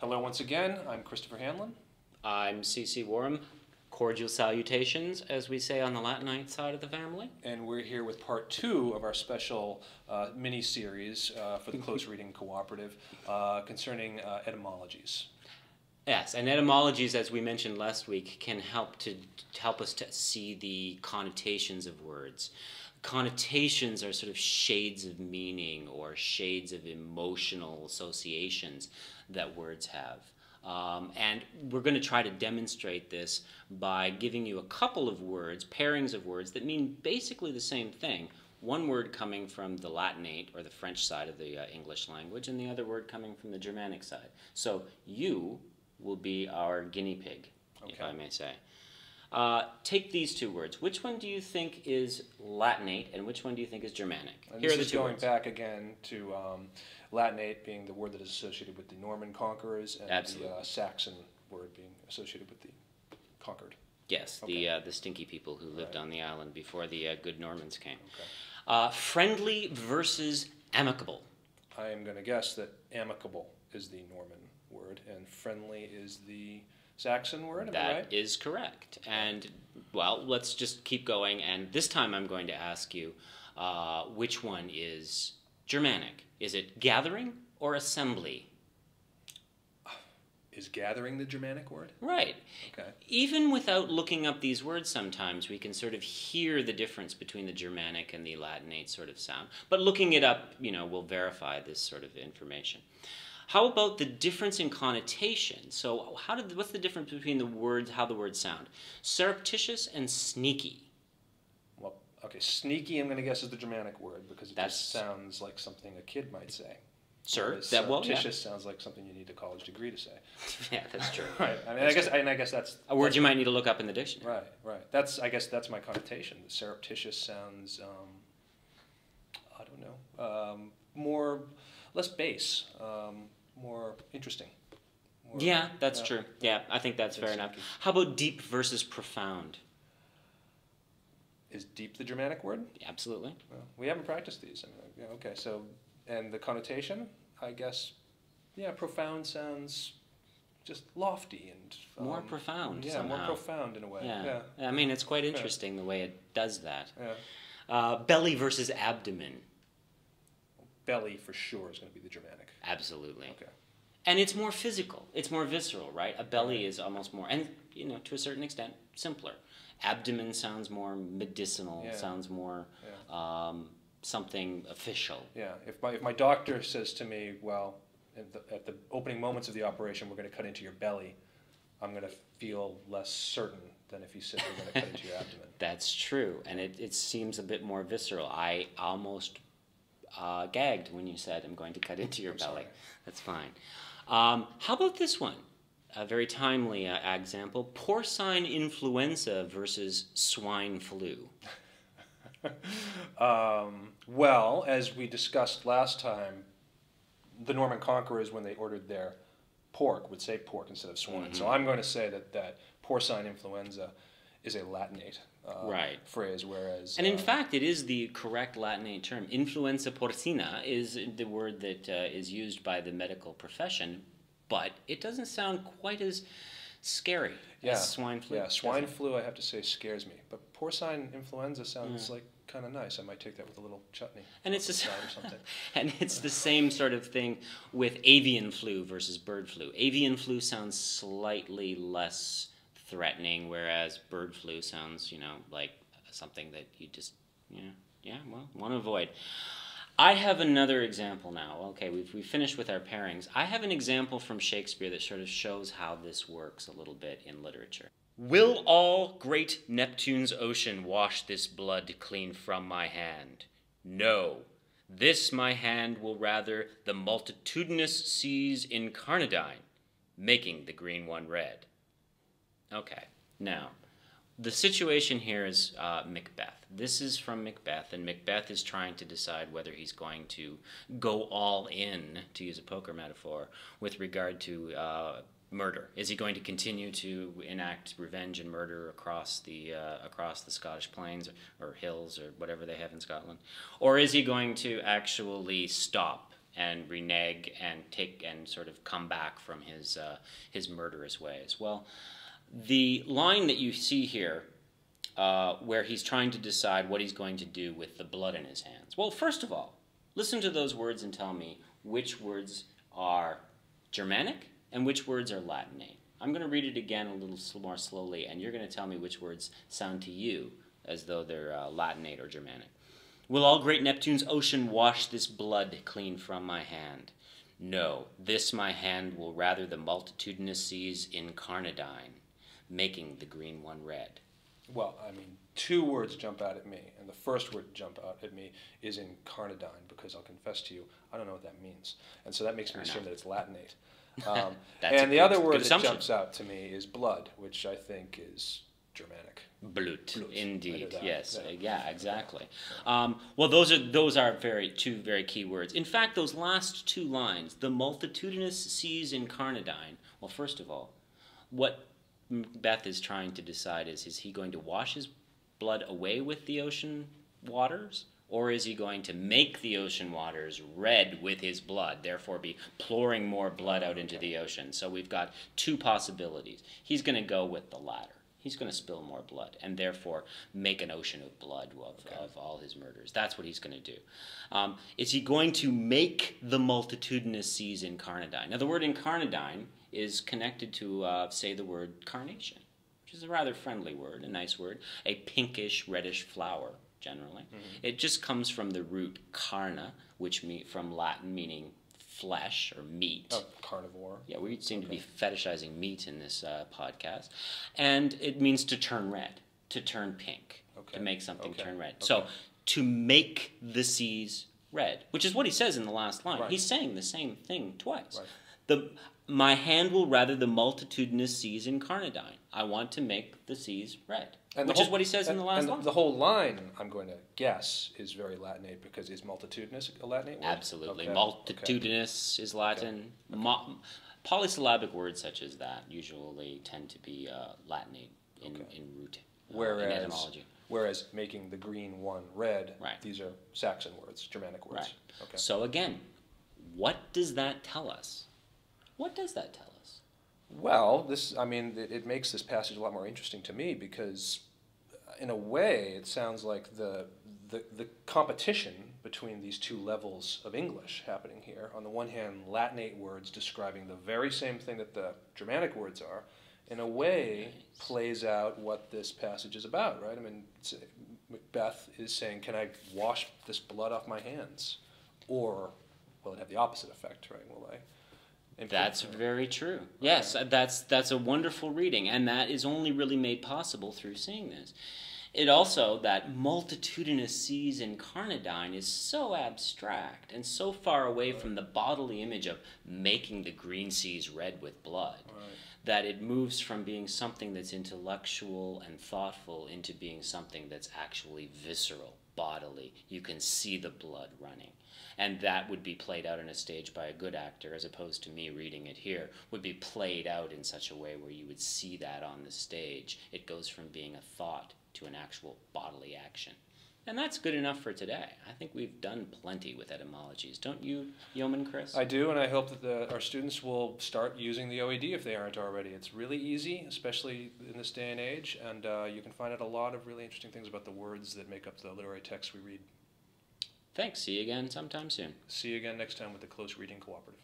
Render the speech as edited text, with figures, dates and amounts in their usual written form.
Hello once again, I'm Christopher Hanlon. I'm C.C. Warham. Cordial salutations, as we say on the Latinite side of the family. And we're here with part 2 of our special mini-series for the Close Reading Cooperative concerning etymologies. Yes, and etymologies, as we mentioned last week, can help us to see the connotations of words. Connotations are sort of shades of meaning or shades of emotional associations that words have. And we're going to try to demonstrate this by giving you a couple of words, pairings of words that mean basically the same thing. One word coming from the Latinate or the French side of the English language, and the other word coming from the Germanic side. So you will be our guinea pig, if I may say. Take these two words. Which one do you think is Latinate and which one do you think is Germanic? And this is going back again to Latinate being the word that is associated with the Norman conquerors and the Saxon word being associated with the conquered. Yes, the stinky people who lived on the island before the good Normans came. Friendly versus amicable. I am going to guess that amicable is the Norman word and friendly is the Saxon word, am I right? That is correct. And, well, let's just keep going. And this time I'm going to ask you which one is Germanic. Is it gathering or assembly? Is gathering the Germanic word? Right. Okay. Even without looking up these words sometimes, we can sort of hear the difference between the Germanic and the Latinate sort of sound. But looking it up, will verify this sort of information. How about the difference in connotation? So what's the difference between the words, how the words sound? Surreptitious and sneaky. Well, okay, sneaky I'm going to guess is the Germanic word because it just sounds like something a kid might say. Surreptitious sounds like something you need a college degree to say. Yeah, that's true. Right. I mean, I guess that's a word you might need to look up in the dictionary. Right. I guess that's my connotation. The surreptitious sounds, I don't know, less base. More interesting. Yeah, that's true. Yeah, I think that's fair enough. How about deep versus profound? Is deep the Germanic word? Absolutely. Well, we haven't practiced these. Okay, so, and the connotation, I guess, profound sounds just lofty and... more profound somehow. More profound in a way. Yeah. I mean, it's quite interesting the way it does that. Yeah. Belly versus abdomen. Belly, for sure, is going to be the Germanic. Absolutely. Okay. And it's more physical. It's more visceral, right? A belly is almost more, and, to a certain extent, simpler. Abdomen sounds more medicinal, sounds more something official. Yeah. If my doctor says to me, well, at the opening moments of the operation, we're going to cut into your belly, I'm going to feel less certain than if he said we're going to cut into your abdomen. That's true. And it seems a bit more visceral. I almost... gagged when you said I'm going to cut into your belly. That's fine. How about this one? A very timely example. Porcine influenza versus swine flu. Well, as we discussed last time, the Norman conquerors, when they ordered their pork, would say pork instead of swine. Mm-hmm. So I'm going to say that porcine influenza is a Latinate phrase, whereas... And in fact, it is the correct Latinate term. Influenza porcina is the word that is used by the medical profession, but it doesn't sound quite as scary as swine flu. Yeah, swine flu, I have to say, scares me. But porcine influenza sounds like kind of nice. I might take that with a little chutney. And it's and it's the same sort of thing with avian flu versus bird flu. Avian flu sounds slightly less threatening, whereas bird flu sounds, like something that you just, want to avoid. I have another example now. Okay, we've finished with our pairings. I have an example from Shakespeare that sort of shows how this works a little bit in literature. Will all great Neptune's ocean wash this blood clean from my hand? No, this my hand will rather the multitudinous seas incarnadine, making the green one red. Okay, now, the situation here is Macbeth. This is from Macbeth, and Macbeth is trying to decide whether he's going to go all in, to use a poker metaphor, with regard to murder. Is he going to continue to enact revenge and murder across the Scottish plains or hills or whatever they have in Scotland? Or is he going to actually stop and renege and take and sort of come back from his murderous ways. Well, the line that you see here, where he's trying to decide what he's going to do with the blood in his hands. Well, first of all, listen to those words and tell me which words are Germanic and which words are Latinate. I'm going to read it again a little more slowly, and you're going to tell me which words sound to you as though they're Latinate or Germanic. Will all great Neptune's ocean wash this blood clean from my hand? No, this my hand will rather the multitudinous seas incarnadine, making the green one red. Well, I mean, two words jump out at me, and the first word to jump out at me is incarnadine, because I'll confess to you, I don't know what that means. And so that makes me assume that it's Latinate. And the other word that jumps out to me is blood, which I think is Germanic. Blut, indeed, yes, yeah, exactly. Well, those are two very key words. In fact, those last two lines, the multitudinous seas incarnadine. Well, first of all, what Beth is trying to decide is he going to wash his blood away with the ocean waters, or is he going to make the ocean waters red with his blood, therefore be pouring more blood out into the ocean? So we've got two possibilities. He's going to go with the latter. He's going to spill more blood and therefore make an ocean of blood of all his murders. That's what he's going to do. Is he going to make the multitudinous seas incarnadine? Now, the word incarnadine is connected to, say, the word carnation, which is a rather friendly word, a nice word, a pinkish, reddish flower, generally. Mm-hmm. It just comes from the root carna, which from Latin meaning flesh or meat. Oh, carnivore. Yeah, we seem to be fetishizing meat in this podcast. And it means to turn red, to turn pink, to make something turn red. So, to make the seas red, which is what he says in the last line. Right. He's saying the same thing twice. Right. My hand will rather the multitudinous seas incarnadine. I want to make the seas red. Which is what he says in the last line. The whole line, I'm going to guess, is very Latinate, because is multitudinous a Latinate word? Absolutely. Multitudinous is Latin. Polysyllabic words such as that usually tend to be Latinate in root, in etymology. Whereas making the green one red, these are Saxon words, Germanic words. Right. Okay. So again, what does that tell us? What does that tell us? Well, it makes this passage a lot more interesting to me, because in a way it sounds like the competition between these two levels of English happening here. On the one hand, Latinate words describing the very same thing that the Germanic words are, in a way plays out what this passage is about, right? I mean, Macbeth is saying, can I wash this blood off my hands? Or will it have the opposite effect, right? Will I... That's very true. Yes, that's a wonderful reading, and that is only really made possible through seeing this. It also, that multitudinous seas incarnadine is so abstract and so far away from the bodily image of making the green seas red with blood, that it moves from being something that's intellectual and thoughtful into being something that's actually visceral, bodily. You can see the blood running. And that would be played out on a stage by a good actor, as opposed to me reading it here, would be played out in such a way where you would see that on the stage. It goes from being a thought to an actual bodily action. And that's good enough for today. I think we've done plenty with etymologies. Don't you, Yeoman Chris? I do, and I hope that our students will start using the OED if they aren't already. It's really easy, especially in this day and age, and you can find out a lot of really interesting things about the words that make up the literary texts we read. Thanks. See you again sometime soon. See you again next time with the Close Reading Cooperative.